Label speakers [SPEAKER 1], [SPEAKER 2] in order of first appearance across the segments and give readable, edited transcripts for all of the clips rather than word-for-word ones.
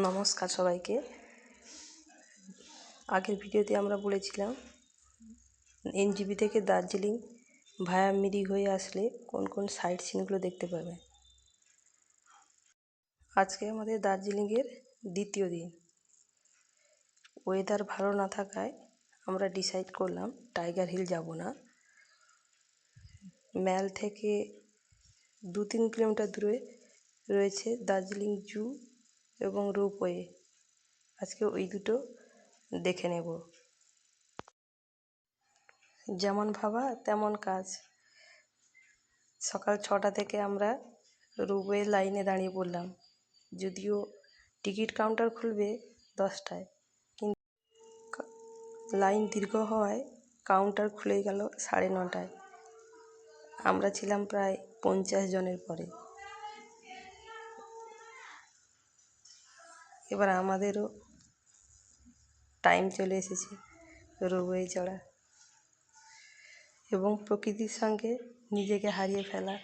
[SPEAKER 1] নমস্কার সবাইকে। আগের ভিডিওতে আমরা বলেছিলাম এনজিপি থেকে দার্জিলিং ভায়া মিরিক হয়ে আসলে কোন কোন সাইট সিনগুলো দেখতে পাবে। আজকে আমাদের দার্জিলিংয়ের দ্বিতীয় দিন। ওয়েদার ভালো না থাকায় আমরা ডিসাইড করলাম টাইগার হিল যাব না। ম্যাল থেকে 2-3 কিলোমিটার দূরে রয়েছে দার্জিলিং জু এবং রোপওয়ে। আজকে ওই দুটো দেখে নেব। যেমন ভাবা তেমন কাজ। সকাল 6টা থেকে আমরা রোপওয়ে লাইনে দাঁড়িয়ে পড়লাম, যদিও টিকিট কাউন্টার খুলবে 10টায়, কিন্তু লাইন দীর্ঘ হওয়ায় কাউন্টার খুলে গেল 9:30টায়। আমরা ছিলাম প্রায় 50 জনের পরে। এবার আমাদেরও টাইম চলে এসেছে রোপওয়ে চড়া এবং প্রকৃতির সঙ্গে নিজেকে হারিয়ে ফেলা।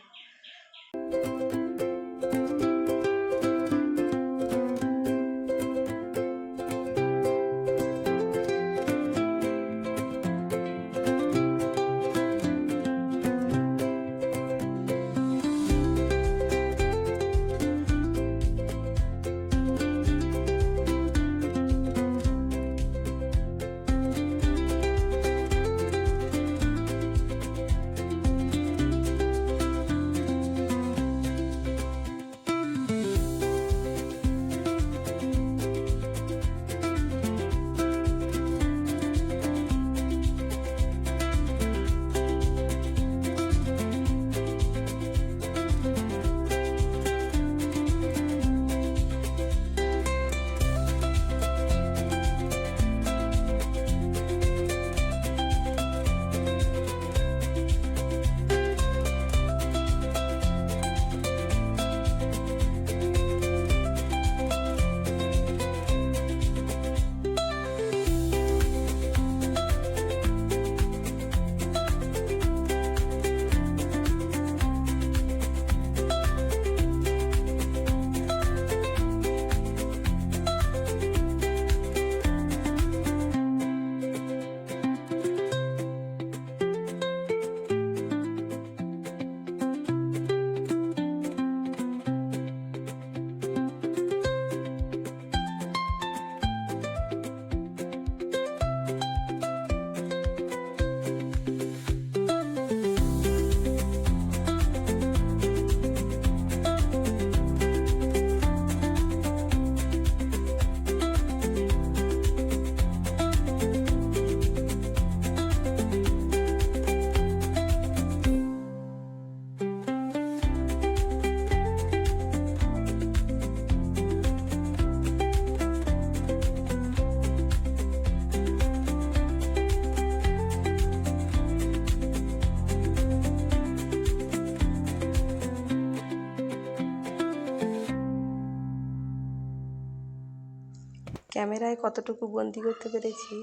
[SPEAKER 1] ক্যামেরায় কতটুকু বন্দি করতে পেরেছি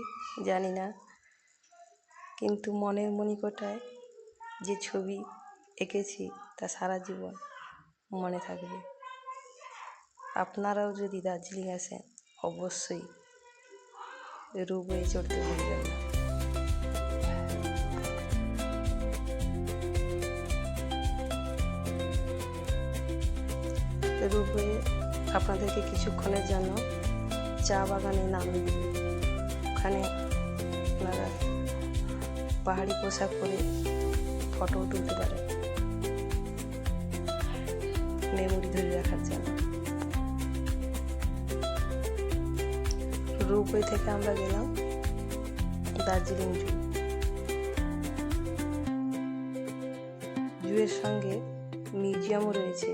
[SPEAKER 1] জানি না, কিন্তু মনের মণিকোঠায় যে ছবি এঁকেছি তা সারা জীবন মনে থাকবে। আপনারাও যদি দার্জিলিং আসেন অবশ্যই রোপওয়ে চড়তে ভুলবেন না। রোপওয়ে আপনাদেরকে কিছুক্ষণের জন্য চা বাগানে নামিয়ে দিবে। ওখানে আপনারা পাহাড়ি পোশাক পরে ফটো তুলতে পারেন মেমোরি ধরে রাখার জন্য। রোপওয়ে থেকে আমরা গেলাম দার্জিলিং জু। জুয়ের সঙ্গে মিউজিয়ামও রয়েছে।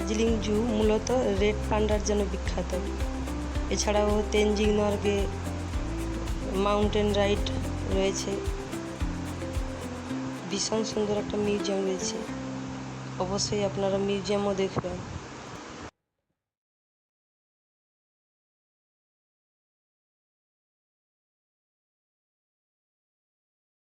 [SPEAKER 1] দার্জিলিং জু মূলত রেড পান্ডার জন্য বিখ্যাত। এছাড়াও তেনজিং নরগে মাউন্টেন রাইড রয়েছে। ভীষণ সুন্দর একটা মিউজিয়াম রয়েছে, অবশ্যই আপনারা মিউজিয়ামও দেখবেন।